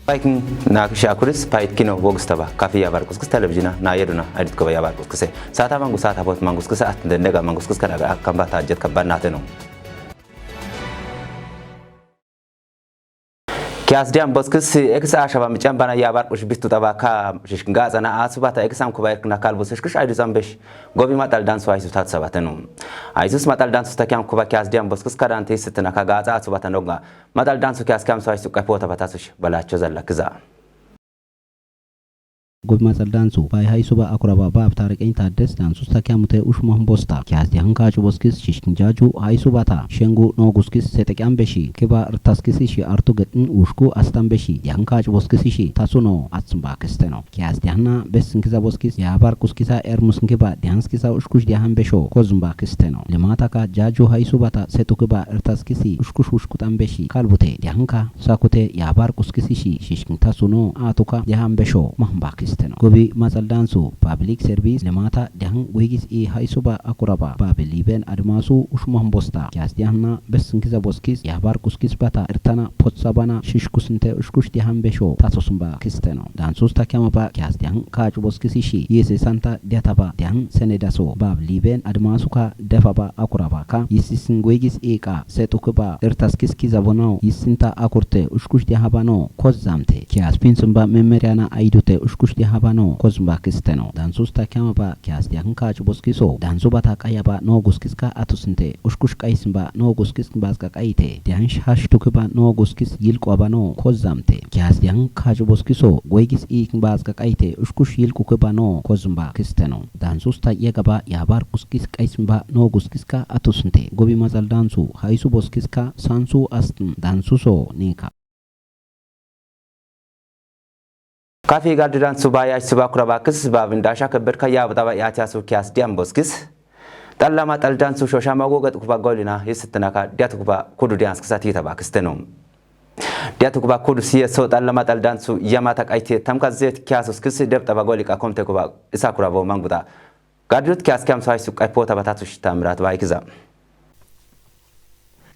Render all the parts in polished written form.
Paikin na shakuris paitkino wogstaba kafi yabarkus televizina na yeduna adit ko yabarkus kse sata mangus sata bot mangus kse at dendega mangus kse kana kambata jet kabanate no Kiasdiam boskis exa shaba micambana yabarkus bistu tabaka shishkinga zana asubata exam kubayk na kalbus shkish aidu zambesh gobi matal dansu aisu tat sabatenu aisus matal dansu takyam kuba kiasdiam boskis kadante sitna kagaza asubata noga matal dansu kiaskam so aisu kapota batasush balacho zalakza gobi matal dansu bai haisuba akuraba bab tariqin taddes dansu takyamute ushmohon bosta kiasdiam kachu boskis shishkinjaju haisubata shengu noguskis setekyam beshi kiba rtaskisi shi artu gatin ushku astam beshi yankachu boskisi shi tasuno atsumba kesteno kiasdianna besinkiza boskis yabar kuskisa ermusnkiba dianskisa ushkush dihan besho kozumba kesteno limataka jaju haisubata setukiba rtaskisi ushkush ushkutam beshi kalbute dianka sakute yabar kuskisi shi shishkin tasuno atuka dihan besho mahamba gobi matal dansu public service lemata dihan wigis e haisuba akuraba babeliben admasu ushmohon bosta kiasdianna besinkiza boskis yabar kuskis bata irtana potsabana shishkusinte ushkush dihan besho tasosumba kisteno dansus takyamaba kiasdian kachu boskisi shi yese santa diataba dihan senedaso babeliben admasuka defaba akuraba ka yisisin wigis e ka setukuba irtaskis kizabonao yisinta akurte ushkush dihabano kozamte kiaspinsumba memeriana aidute ushkush habano kozumba kisteno dansus takyamaba kiasdian kachu boskiso danzubata kayaba no guskiska atusinte ushkush kaisimba no guskis baska kaite dian shash tukuba no guskis yilqobano kozamte kiasdian kachu boskiso goigis ik baska kaite ushkush yilqukuba no kozumba kisteno dansus tayegaba yabar guskis kaisimba no guskiska atusinte gobi mazal dansu haisu boskiska sansu astn dansuso nika Kafi gardiran subaya subakurabakis babindasha keberka yabdaba yatiasu kiasdiam boskis tallama taldansu shoshamago gatkuba golina yisitnaka diatukuba kudu dianskisati tabakisteno diatukuba kudu sieso tallama taldansu yamata kaite tamkazet kiasus kisi debtaba golika komte kuba isakurabo manguda gardirut kiaskam saisu kaipota batatush tamrat baikiza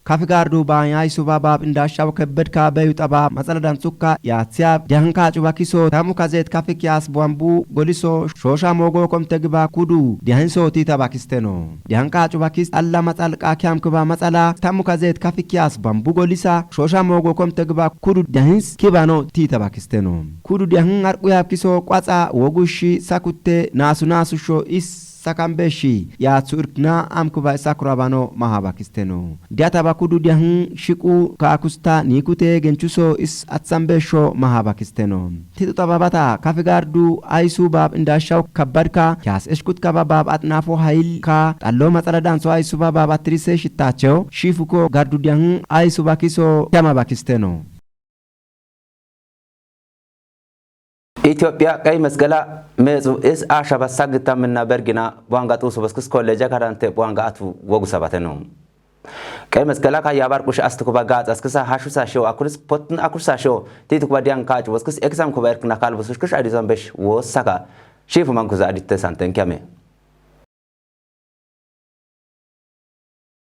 Kafigardu banyai subabab indashab kebbedka beyutaba masaladan sukka yatsiab jahanka chubakiso tamukazet kafikias buambu goliso shosha mogo komtegba kudu dihanso tita bakisteno jahanka chubakis alla matsal kakyam kuba matsala tamukazet kafikias bambu golisa shosha mogo komtegba kudu dihans kibano tita bakisteno kudu dihan arquyab kiso qatsa wogushi sakutte nasu sho is sakambeshi ya tsurkna amkuba sakurabano mahabakisteno diataba kudu dihan shiku kakusta nikute genchuso is atsambesho mahabakisteno titutababata kafigardu aisu bab indashaw kabbarka kyas eshkut kababab atnafo hail ka tallo matsaladan so aisu bab atrise shitacho shifuko gardu dihan aisu bakiso yamabakisteno ኢትዮጵያ ቀይ መስቀላ መጹ እስ አሻባ ሳግታምና በርግና ዋንጋጡ ሶበስክስ ኮሌጅ ካራንቴ ዋንጋቱ ወጉሰባተ ነው ቀይ መስቀላ ካያባርቁሽ አስተኩባ ጋጽ አስከሳ ሐሹሳ ሾው አኩርስ ፖትን አኩርሳ ሾው ቲቱኩባ ዲያን ካጭ ወስክስ ኤግዛም ኩባርክና ካልበሱሽክሽ አዲዛም በሽ ወሳካ ሺፉ ማንኩዛ አዲተ ሳንተን ከመ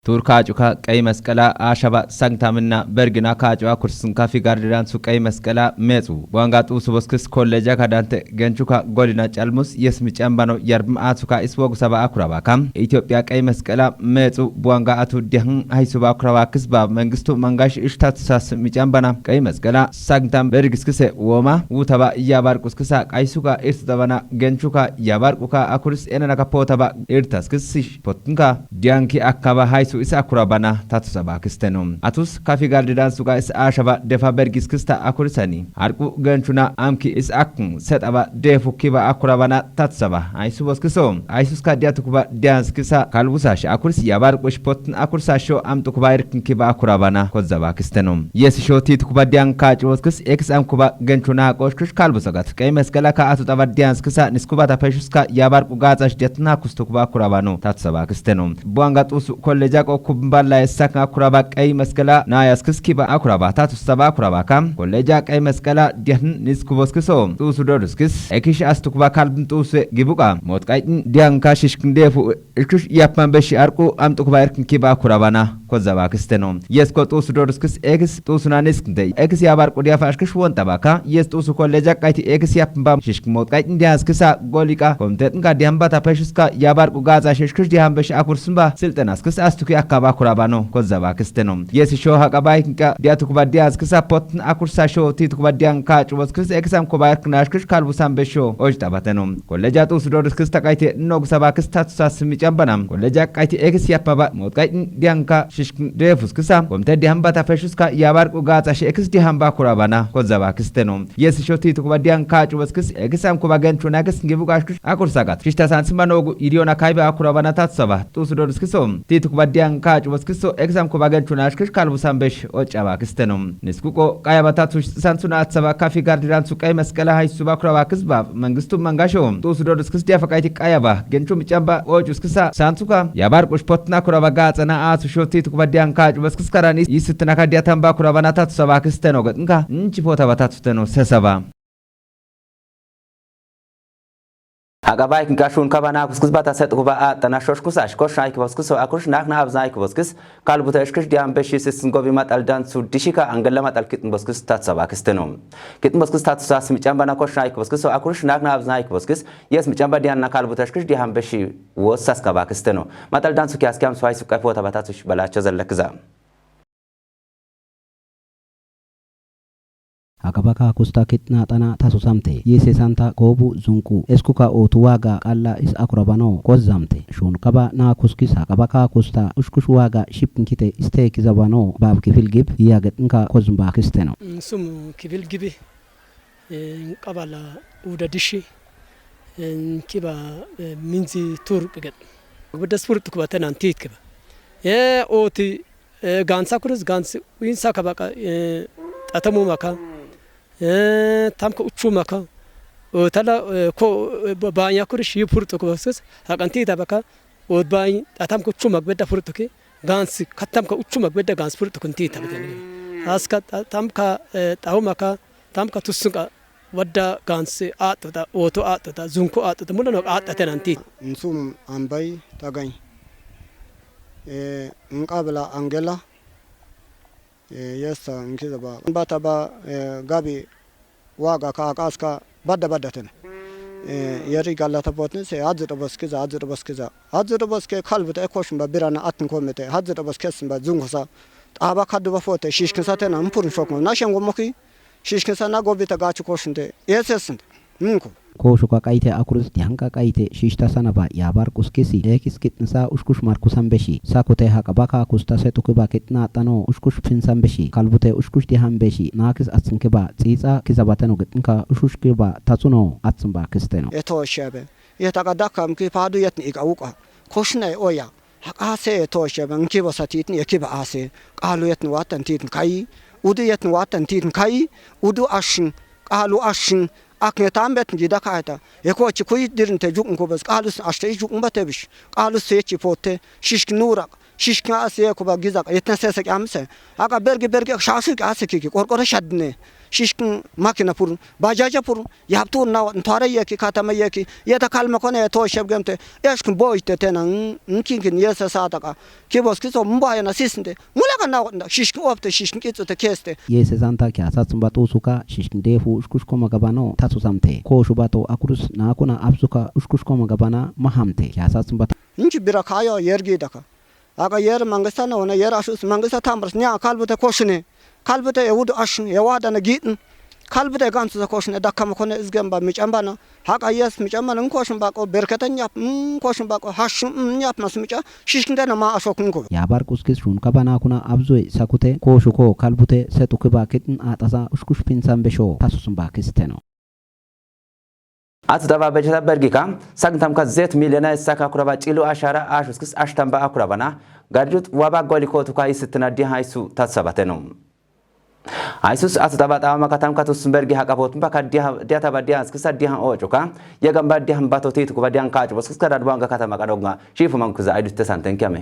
ቱርካ ጩካ ቀይ መስቀላ አሻባ ሳግታምና በርግና ካጫዋ ኩርስን ካፊ ጋርዲራን ሱ ቀይ መስቀላ መጹ ዋንጋጡ ሱበስክስ ኮሌጃ ካዳንተ ገንቹካ ጎሊና ጫልሙስ የስሚ ጫምባኖ የርም አቱካ ኢስወጉ ሰባ አኩራባካም ኢትዮጵያ ቀይ መስቀላ መጹ ዋንጋ አቱ ዲህን ሃይሱባ አኩራባክስ ባ መንግስቱ መንጋሽ እሽታትሳስ ሚጫምባና ቀይ መስቀላ ሳግታም በርግስክሰ ወማ ውተባ ያባርቁስክሳ ቀይሱካ ኢርተባና ገንቹካ ያባርቁካ አኩርስ ኤነናካ ፖተባ ኢርታስክስ ፖትንካ ዲያንኪ አካባ ሃይሱ isa akurabana tatu saba kisteno atus kafi gardidan suga is ashaba defa bergis kista akurisani arku ganchuna amki is akun setaba defu kiba akurabana tatu saba aisu boskiso aisus ka diatu kuba dians kisa kalbusash akuris yabar qoshpotn akursasho amtu kuba irkin kiba akurabana kozaba kisteno yes shoti kuba dian ka choskis exam kuba ganchuna qoshkush kalbusagat kay meskala ka atu taba dians kisa niskuba ta peshuska yabar ku gazash detna kustu kuba akurabano tatu saba kisteno buanga tusu kolleja ኩምባላ የሳካ አኩራባ ቀይ መስቀላ ና ያስክስኪባ አኩራባ ታቱሰባ አኩራባ ካም ኮሌጃ ቀይ መስቀላ ዲያን ኒስኩቦስክሶ ጡሱ ዶዱስክስ ኤኪሽ አስቱክባ ካልብን ጡስ ጊቡቃ ሞትቃይ ዲያን ካሽሽክንዴፉ እክሽ ያፓን በሺ አርቁ አምጡክባ እርክንኪባ አኩራባና ኮዘባ ክስተኖ የስኮ ጡሱ ዶዱስክስ ኤክስ ጡሱና ኒስክንደ ኤክስ ያባርቁ ዲያፋሽክሽ ወንጠባካ የስጡሱ ኮሌጃ ቀይቲ ኤክስ ያፓን ሽሽክ ሞትቃይ ዲያስክሳ ጎሊቃ ኮምቴትን ጋዲያምባ ታፈሽስካ ያባርቁ ጋዛ ሽሽክሽ ዲያን በሺ አኩርስምባ ስልጠናስክስ አስቱኪ አካባ ኩራባኖ ኮዘባ ክስተኖ የስሾ ሀቀባይ ዲያቱክባ ዲያስክሳ ፖትን አኩርሳ ሾ ቲቱክባ ዲያን ካጭቦስክስ ኤክሳም ኮባርክ ናሽክሽ ካልቡሳን በሾ ኦጅጣባተኖ ኮሌጃ ጡሱ ዶዱስክስ ተቃይቲ ኖግሰባ ክስታቱሳ ስሚጨምበናም ኮሌጃ ቃይቲ ኤክስ ያፓባ ሞትቃይ ዲያንካ ሽሽክ ደፉስክሳ ኮምቴ ዲያምባ ታፈሽስካ ያባርቁ ጋዛ ኤክስ ዲያምባ ኩራባና ኮዘባ ክስተኖ የስሾ ቲቱክባ ዲያን ካጭቦስክስ ኤክሳም ኮባ ገንቹ ናገስ ጊቡቃሽክሽ አኩርሳጋት ሽታሳን ስማኖጉ ኢዲዮና ካይባ አኩራባና ታትሰባ ጡሱ ዶዱስክሶ ቲቱክባ ዲያን ካጭቦስክሶ ኤክሳም ኮባ ገንቹ ናሽክሽ ካልቡሳን በሽ ኦጫባ ክስተኖ ንስኩቆ ቃያባታቱሽ ሳንሱና አትሰባ ካፊ ጋርዲራንሱ ቀይ መስቀላ ሃይሱባ ኩራባ ክስባ መንግስቱ መንጋሾ ጡሱ ዶዱስክስ ዲያፈቃይቲ ቃያባ ገንቹ ምጨምባ ኦጩስክሳ ሳንሱካ ያባርቁሽ ፖትና ኩራባ ጋጸና አቱ ሾቲ ቲቱክባ ዲያን ካጭቦስክስ ከራኒ ይስትና ካዲያታምባ ኩራባና ታትሰባ ክስተኖ ገጥንካ እንቺ ፎታ ባታቱተኖ ሰሰባ አጋባይ ክንካሹን ከባና ኩስኩስ ባታ ሰጥኩባ አጠናሾሽ ኩሳሽ ኮሻይ ኩስኩስ አኩሽ ናክና አብዛይ ኩስኩስ ካልቡተሽክሽ ዲያን በሺ ሲስን ጎቢ ማጣል ዳንሱ ዲሺካ አንገለ ማጣል ኪጥን በስኩስ ታትሰባ ክስተኖ ኪጥን በስኩስ ታትሳ ስሚጫምባና ኮሻይ ኩስኩስ አኩሽ ናክና አብዛይ ኩስኩስ የስ ሚጫምባ ዲያንና ካልቡተሽክሽ ዲያን በሺ ወሳስ ከባ ክስተኖ ማጣል ዳንሱ ኪያስኪያም ሷይ ሱቃይ ፎታ ባታቱሽ በላቸው ዘለክዛ akabaka kusta kitna tana tasusamte yese santa kobu zunku eskuka otuwaga kala is akurabano kozamte shun kaba na kuskis akabaka kusta ushkushwaga shipnkite iste kizabano bab kifil gib yagatnka kozumba kisteno sum kifil gibi qabala uda dishi kiba minzi tur bigat bdas furt kuba tanan tit kiba ye oti gansa kurus gans winsa kabaka atamu maka tamka uchumaka tala ko baanya kurish yipurto ko bas hakanti tabaka odbaay atamka uchumak bedda furto ke gans katamka uchumak bedda gans furto kunti tabani aska tamka taumaka tamka tusunka wadda gans atota oto atota zunko atota mulano atatenanti nsum ambay tagay nqabla angela yesa nkizaba bataba gabi waga ka akaska badda yeri galata botne se azra baske khalbute ekoshin ba birana atn komete hazra baskesin ba zungsa aba kaddu ba fote shishkin satena mpurun shokmo na shengo moki shishkin sana gobita gachu koshinde yesesin munko koshuka kaite akurus dihanka kaite shishta sanaba yabar kuskisi ekis kitnsa ushkush markusan beshi sakote hakabaka kusta setukiba kitna tano ushkush pinsan beshi kalbute ushkush dihan beshi nakis atsinkiba tsitsa kizabateno gitnka ushushkiba tatsuno atsimba kisteno eto shebe yetaqadakam ki padu yetni ikauqa koshne oya hakase eto shebe nkiba satitni ekiba ase qalu yetni watan titn kai udu yetni watan titn kai udu ashin qalu ashin akne tambet njida kaita eko chikuy dirnte jukun ko bas qalus ashte jukun batebish qalus sechi pote shishk nurak shishk asiye ko bagizak yetna sese kamse aga berge shasu aseki ki qorqora shadne shishk makina pur bajaja pur yaptu na ntare yeki katama yeki yeta kalma kone to shebgemte eshkin boyte tenan nkinkin yesa sataka kibos kiso mbaya na sisnde mulaga na shishk opte shishk kitsote keste yese santa kyasatsun batu suka shishkin defu ushkushko magabano tatsusamte koshubato akurus nakuna absuka ushkushko magabana mahamte kyasatsun batu inchi birakayo yergi daka aga yer mangastana ona yer ashus mangasta tambras nya kalbute koshne kalbute yewud ashn yewada na giten kalbute ganze koshne dakam kone izgamba michambana haga yes michambana koshn bako berkatanya koshn bako hash nyap nasmicha shishkindana ma ashokun ko yabar kuskis shun kabana kuna abzoi sakute koshuko kalbute setukiba kitin atasa ushkush pinsan besho tasusumba kisteno አትጠባ በጀታ በርጊካ ሳግንታም ከዘት ሚሊዮና ሰካ ኩራባ ጪሉ አሻራ አሽስክስ አሽታምባ አኩራባና ጋድጁት ዋባ ጎሊኮቱ ካይ ስትናዲ ሃይሱ ታሰባተ ነው አይሱስ አትጠባ ጣማ ካታም ካቱስ በርጊ ሀቃፎቱም ባካዲያ ዲያታ ባዲያ እስክሳ ዲያ ኦጮካ የገምባ ዲያም ባቶቴት ኩባዲያን ካጭ በስክስ ከዳድባንጋ ካታማ ቀዶጋ ሺፉ መንኩዛ አይዱት ተሳንተን ከመ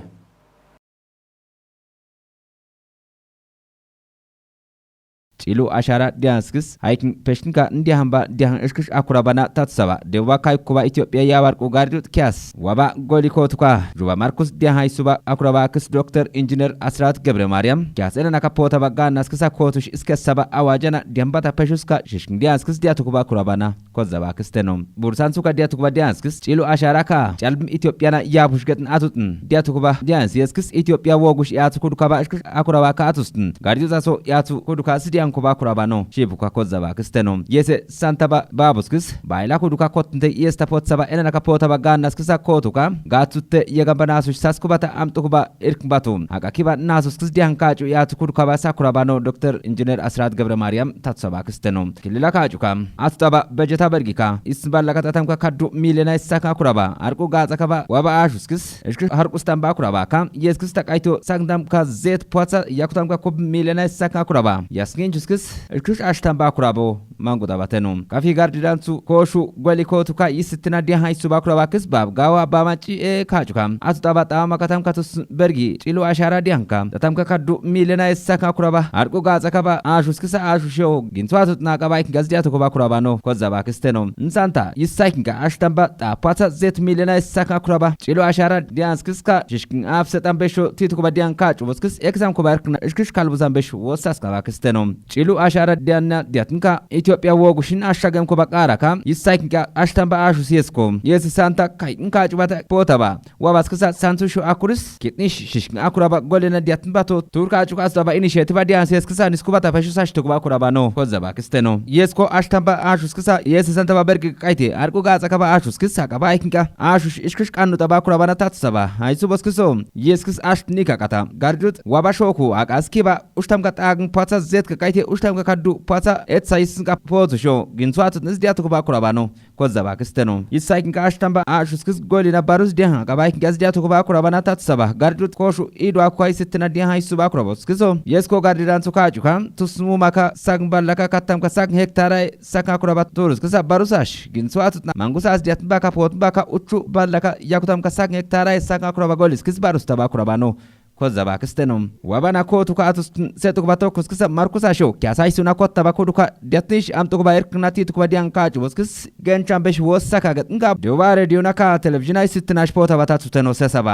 ጪሉ አሻራ ዲያንስክስ ሃይክን ፔሽንካ እንዲያንባ ዲያን እሽክሽ አኩራባና ታትሰባ ደቡባ ካይኩባ ኢትዮጵያ ያባርቁ ጋርዱት ኪያስ ወባ ጎሊኮቱካ ጁባ ማርኩስ ዲያን ሃይሱባ አኩራባክስ ዶክተር ኢንጂነር አስራት ገብረ ማርያም ኪያስና ካፖታ ባጋና እስከሳ ኮቱሽ እስከ ሰባ አዋጀና ዲያንባታ ፔሽስካ ሽሽን ዲያንስክስ ዲያቱኩባ አኩራባና ኮዘባ ክስተኖም ቡርሳንሱካ ዲያቱኩባ ዲያንስክስ ጪሉ አሻራካ ጫልም ኢትዮጵያና ያቡሽ ገጥን አቱጥን ዲያቱኩባ ዲያንስ የስክስ ኢትዮጵያ ወጉሽ ያቱ ኩዱካባ እሽክሽ አኩራባካ አቱስትን ጋርዱዛሶ ያቱ ኩዱካ ስዲያን ኩባ አኩራባኖ ሺቡካ ኮዘባ ክስተኖም የሰ ሳንታባ ባቡስክስ ባይላ ኩዱካ ኮትንተ የስተፖት ሰባ ኤነና ካፖታ ባጋና እስከሳ ኮቱካ ጋቱተ የገንበናሱሽ ሳስኩባታ አምጡኩባ ኢርክባቱ አቃኪባ ናሱስክስ ዲያን ካጩ ያቱ ኩዱካባ ሳኩራባኖ ዶክተር ኢንጂነር አስራት ገብረ ማርያም ታትሰባ ክስተኖም ክልላ ካጩካ አትጣባ በጀታ በርጊካ ይስባላ ከተታምካ ካዱ ሚሊዮና ይሳካ ኩራባ አርቁ ጋጻከባ ወባ አሹስክስ እሽክሽ አርቁስታም ባኩራባ ካ የስክስ ተቃይቶ ሳንዳም ካዜት ፖታ ያኩታም ኮብ ሚሊዮና ይሳካ ኩራባ ያስገንጁስክስ እሽክሽ አሽታም ባኩራቦ ማንጉጣባተኑ ካፊ ጋርዲዳንሱ ኮሹ ጎሊኮቱካ ይስትና ዲያ ሃይሱ ባኩራባ ክስ ባብጋዋ ባማጪ ካጩካ አትጣባ ጣማ ከተም ካቱስ በርጊ ጪሉ አሻራ ዲያንካ ተታምካ ካዱ ሚሊዮና ይሳካ ኩራባ አርቁ ጋጻከባ አሹስክስ አሹሾ ጊንቷቱና ቀባይክ ጋዝዲያቱ ኮባ ኩራባ ነው ኮዛባ ክስተኖ እንሳንታ ይሳይክንካ አሽታምባ ጣፓታ ዜት ሚሊዮና ይሳካ ኩራባ ጪሉ አሻራ ዲያንስክስካ ሽሽክን አፍሰጣም በሾ ቲቱኩባ ዲያንካ ጩበስክስ ኤክዛም ኮባርክና እሽክሽ ካልቡዛም በሾ ወሳስካባ ክስተኖ ጪሉ አሻራ ዲያና ዲያትንካ ኢትዮጵያ ወጉሽን አሻገም ኮባ ቃራካ ይሳይክንካ አሽታምባ አሹ ሲስኮ የስሳንታ ካይንካ ጩባታ ፖታባ ወባስክሳ ሳንቱሹ አኩርስ ኪትኒሽ ሽሽክን አኩራባ ጎለና ዲያትንባቶ ቱርካ ጩካ አስታባ ኢኒሼቲቭ ዲያንስ የስክሳ ኒስኩባታ ፈሽሳሽ ተኩባ ኩራባ ነው ኮዛባ ክስተኖ የስኮ አሽታምባ አሹስክሳ የስሳንታ በርግ ቃይቴ አርቁ ጋጻከባ አሹስክስ አቀባ አይክንካ አሹሽ እሽክሽ ቃኑ ጠባ ኩራባና ታትሰባ አይሱ በስክሶ የስክስ አሽትኒ ካቃታ ጋርዱት ዋባሾኩ አቃስኪባ ኡሽታም ካጣግን ፖታ ዜት ከቃይቴ ኡሽታም ካዱ ፖታ ኤትሳይስንካ ፖቱሾ ግንቷት ንዝዲያቱ ኩባ ኩራባ ነው ኮዛባ ክስተኖ ይሳይክንካ አሽታምባ አሹስክስ ጎሊና ባሩስ ዲያ አቀባይክን ጋዝዲያቱ ኩባ ኩራባና ታትሰባ ጋርዱት ኮሹ ኢዱ አኳይ ስትነ ዲያ ሃይሱ ባኩራቦስ ክሶ የስኮ ጋርዲዳንሱ ካጩካ ቱስሙ ማካ ሳግን ባላካ ካታም ከሳግ ሄክታራይ ሳካ ኩራባ ቶሩስ ክሳ ባሩሳሽ ግንቷት ማንጉሳስ ዲያት ባካ ፖት ባካ ኡቹ ባላካ ያኩታም ከሳግ ሄክታራይ ሳካ ኩራባ ጎሊስ ክስ ባሩስ ተባ ኩራባ ነው ኮዛባ ክስተኖም ዋባና ኮቱ ካቱስ ሰጡክ ባተኩስ ክስ ማርኩሳሾ ኪያሳይሱና ኮታባ ኮዱካ ዲያትኒሽ አምጡኩባ ኤርክናቲ ቱኩባ ዲያን ካጩ ወስክስ ገንቻም በሽ ወሳካ ገጥንጋ ዲዮባ ሬዲዮና ካ ቴሌቪዥን አይ ስትናሽ ፖታ ባታቱ ተኖ ሰሰባ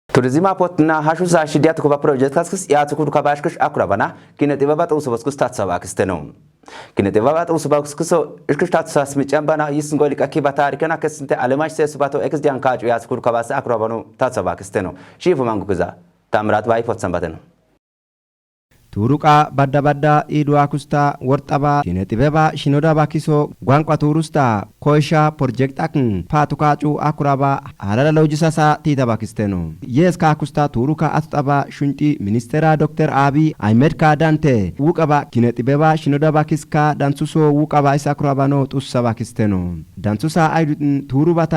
ቱሪዝም አፖትና ሀሹሳ ሽዲያቱ ኩባ ፕሮጀክት ካስክስ ያቱ ኩዱካ ባሽክሽ አኩራባና ኪነጤ ባባጠው ሰበስኩስ ታትሰባ ክስተኖም ኪነጤ ባባጠው ሰበስኩስ እሽክሽ ታትሳስ ምጫምባና ይስንጎሊ ቀኪባ ታሪከና ከስንተ አለማሽ ሰስባቶ ኤክስ ዲያን ካጩ ያቱ ኩዱካ ባሳ አኩራባኑ ታትሰባ ክስተኖም ሺፉ ማንጉ ግዛ ታምራት ባይፎት ሰንባተ ነው ቱሩቃ ባዳ ኢዱ አኩስታ ወርጣባ ኪነጥበባ ሽኖዳ ባኪሶ ጓንቋ ቱሩስታ ኮይሻ ፕሮጀክት አክን ፓቱካጩ አኩራባ አላላ ሎጂሳሳ ቲታባ ክስተኖ የስካ አኩስታ ቱሩካ አትጣባ ሹንጪ ሚኒስቴራ ዶክተር አቢ አህመድ ካዳንቴ ውቀባ ኪነጥበባ ሽኖዳ ባኪስካ ዳንሱሶ ውቀባ ኢሳ አኩራባ ነው ጡሰባ ክስተኖ ዳንሱሳ አይዱን ቱሩባታ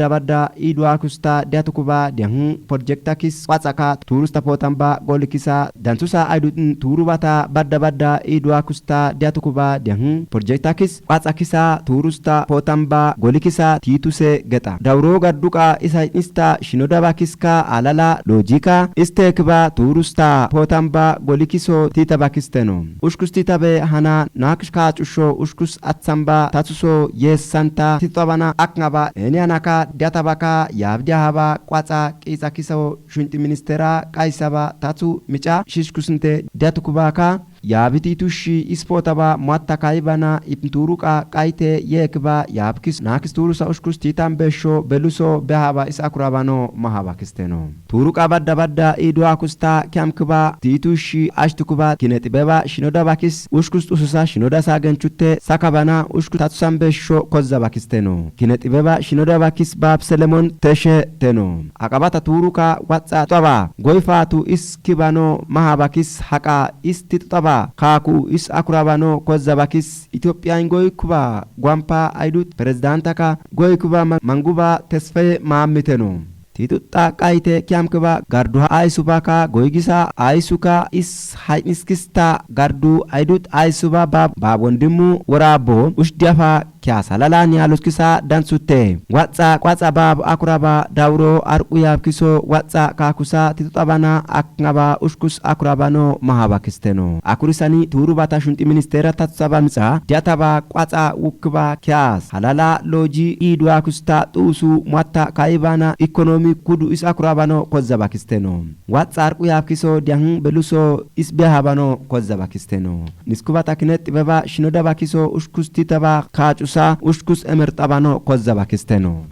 ባዳ ኢዱ አኩስታ ዲያቱኩባ ዲያሁ ፕሮጀክት አኪስ ዋጻካ ቱሩስታ ፖታምባ ጎልኪሳ ዳንሱሳ አይዱን ቱሩባታ ባዳ ኢዱ አኩስታ ዲያቱኩባ ዲያሁ ፕሮጀክት አኪስ ዋጻኪሳ ቱሩስታ ፖታምባ ጎልኪሳ ቲቱሴ ገጣ ዳውሮ ጋዱቃ ኢሳ ኢንስታ ሽኖዳ ባኪስካ አላላ ሎጂካ ኢስቴክባ ቱሩስታ ፖታምባ ጎልኪሶ ቲታ ባኪስተኖ ኡሽኩስ ቲታበ ሃና ናክሽካ ጩሾ ኡሽኩስ አትሳምባ ታቱሶ የሳንታ ቲጣባና አክናባ ኤኒያናካ ዲያታባካ ያብዲያሃባ ቋጻ ቂጻ ኪሰው ሹንቲ ሚኒስቴራ ቃይሳባ ታቱ ሚጫ ሽሽኩስንቴ ዲያቱኩባካ ያብቲቱሽ ኢስፖታባ ሟታ ካይባና ኢፕንቱሩቃ ቃይቴ የክባ ያብኪስ ናክስ ቱሩሳ ኡሽኩስ ቲታም በሾ በሉሶ በሃባ ኢሳኩራባኖ ማሃባ ክስተኖ ቱሩቃ ባዳ ኢዱ አኩስታ ኪያምክባ ቲቱሽ አሽትኩባ ኪነጥበባ ሽኖዳ ባኪስ ኡሽኩስ ጡሱሳ ሽኖዳ ሳገንቹቴ ሳካባና ኡሽኩስ ታቱሳም በሾ ኮዛባ ክስተኖ ኪነጥበባ ሽኖዳ ባኪስ ባብ ሰለሞን ተሸ ተኖ አቀባታ ቱሩቃ ዋጻ ጧባ ጎይፋቱ ኢስኪባኖ ማሃባኪስ ሐቃ ኢስቲጣባ ካኩ ኢስ አኩራባኖ ኮዛባኪስ ኢትዮጵያን ጎይኩባ ጓምፓ አይዱት ፕሬዝዳንታካ ጎይኩባ ማንጉባ ተስፋዬ ማምተኖ ቲቱጣ ቃይቴ ኪያምክባ ጋርዱ አይሱባካ ጎይጊሳ አይሱካ ኢስ ሃይንስክስታ ጋርዱ አይዱት አይሱባ ባብ ወንድሙ ወራቦ ኡሽዲያፋ kias halalan yalus kisa dansute watsa kwatsa bab akuraba dauro arquyab kiso watsa kakusa titutabana akngaba uskus akurabano mahaba kisteno akurisani turubata shunti ministera tatsabamsa diataba kwatsa wukba kias halala loji idwa kusta tusu mwatta kaibana ekonomi kudu is akurabano kozaba kisteno watsa arquyab kiso diang beluso isbehabano kozaba kisteno niskubata kinet baba shinoda bakiso uskus titaba kachusa uskus emertabano kozaba kisteno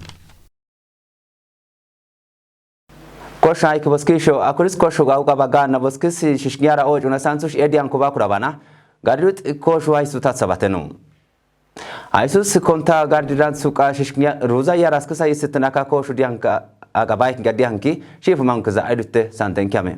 kosha ik boskisho akuris kosho gauka bagana boskis shishnyara ojuna sansush edian kuba kurabana gadut kosho aisu tatsabatenu aisus konta gardiran suka shishnya roza yaraskasa yisitnaka kosho dianka agabai gadianki shifu mankaza aidutte santen kyame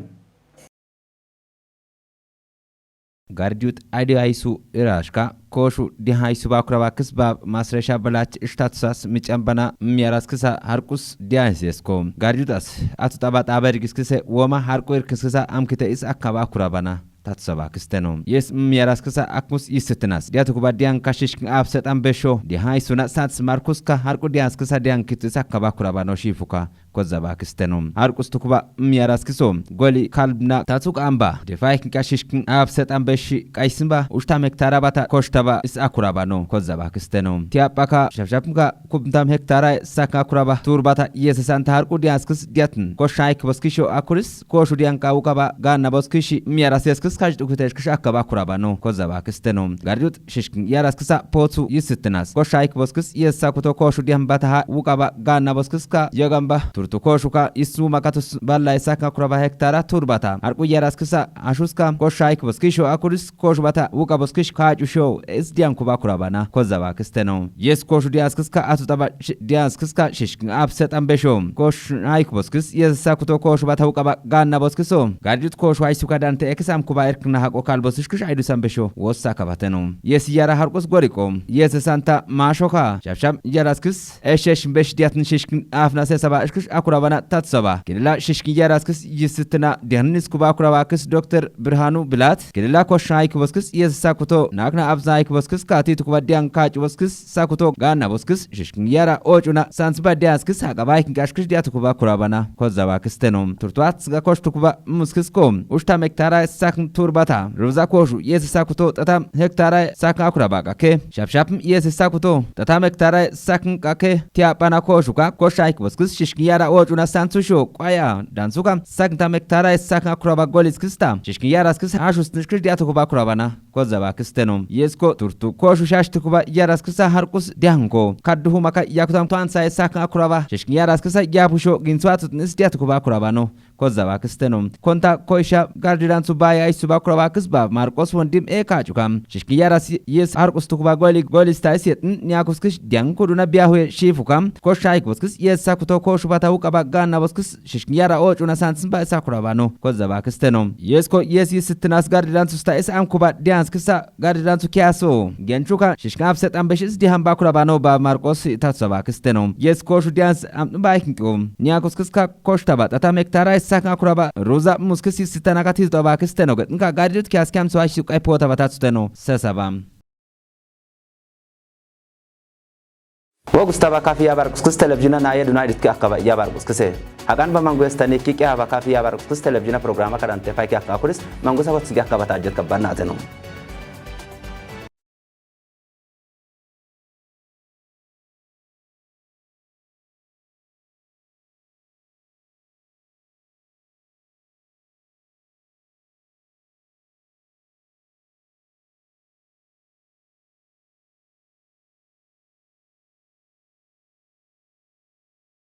ጋርዲዩት አይዲ አይሱ ኢራሽካ ኮሹ ዲሃይሱ ባኩራባክስ ባብ ማስረሻ በላች እሽታትሳስ ሚጨምበና ሚያራስክሳ ሀርቁስ ዲያንሴስኮ ጋርዲዩታስ አቱ ጠባጣ በርግስክሰ ወማ ሀርቁ ኢርክስክሳ አምክተ ኢስ አካባ ኩራባና ታትሰባ ክስተኖ የስ ሚያራስክሳ አክሙስ ይስትናስ ዲያቱ ኩባዲያን ካሽሽ አብሰጣም በሾ ዲሃይሱና ሳትስ ማርኩስካ ሀርቁ ዲያንስክሳ ዲያንክትስ አካባ ኩራባኖ ሺፉካ kozaba kisteno arqus tukuba miaraskiso goli kalbna tatuk amba defayk kashishkin afset ambeshi kaisimba ushtam hektara bata koshtaba is akurabano kozaba kisteno tiapaka shafshapka kubdam hektara saka kuraba turbata yesesanta harqu diaskis diatn koshayk boskisho akuris koshu dianka ukaba ganna boskishi miaraskis kajdukutesh akaba kurabano kozaba kisteno gardut shishkin yaraskisa potsu yisitnas koshayk boskis yesakuto koshu diambata ukaba ganna boskiska yagamba turtu koshuka isu makatus balla isaka kuraba hektara turbata arqu yaraskisa ashuska koshayk boskisho akuris koshbata uka boskish kajusho isdian kuba kurabana kozaba kisteno yes koshu diaskiska atutaba diaskiska shishkin abset ambesho koshayk boskis yesakuto koshbata ukaba ganna boskiso gadut koshu aisuka dante eksam kuba erkna haqo kalbosishkish aidu sambesho wossa kabateno yes yara harqus goriko yes santa mashoka shafsham yaraskis eshesh besh diatn shishkin afna sesaba akurabana tatsaba kelila shishkin yaraskis yisitna dihanis kuba akurabakis Dr. Birhanu Bilat kelila koshayk boskis yesakuto nakna abzayk boskis katit kubadian kach boskis sakuto ganna boskis shishkin yara ojuna sansba diaskis haqabayk gashkish diatu kuba akurabana kozaba kistenom turtuat ga koshtu kuba muskis kom ushta hektara sakn turbata roza koshu yesakuto tata hektara sakn akurabaka ke shapshap yesakuto tata hektara sakn kake tiapana koshuka koshayk boskis shishkin yara ojuna sansusho qaya dansuka sakta mektara sakna kuraba goliskista shishkin yara skis ashus nishkir diatu kuba kurabana kozaba kistenom yesko turtu koshu shashtu kuba yara skisa harqus dianko kadhu maka yakutam twansa sakna kuraba shishkin yara skisa yapusho ginswatut nis diatu kuba kurabano kozaba kistenom konta koisha gardiran subaya isuba kuraba kisba marcos wondim ekachukam shishkin yara yes harqus tukuba golista iset nyakuskish dianko duna biahu shifukam koshayk boskis yes sakuto koshu bata ukaba ganna boskis shishkin yara ojuna sansinba sakurabano kozaba kistenom yesko yes yisitnas gardiran susta is amkuba dianskisa gardiran kiaso genchuka shishkin abset ambeshis dihamba kurabano ba marcos tatsaba kistenom yes koshu dians ambaykinkom nyakuskiska koshtaba tata mektara sakna kuraba roza muskisi sitanakatiz doba kisteno nka gadrit kiaskam swashi kai pota batatsteno sesabam wogustaba kafi yabarkuskus televizhina na yedu naidit ki akaba yabarkuskuse hagan ba mangu estane ki ya ba kafi yabarkuskus televizhina programa karante fa ki akakuris mangu sabat ki akaba tajat kabana ateno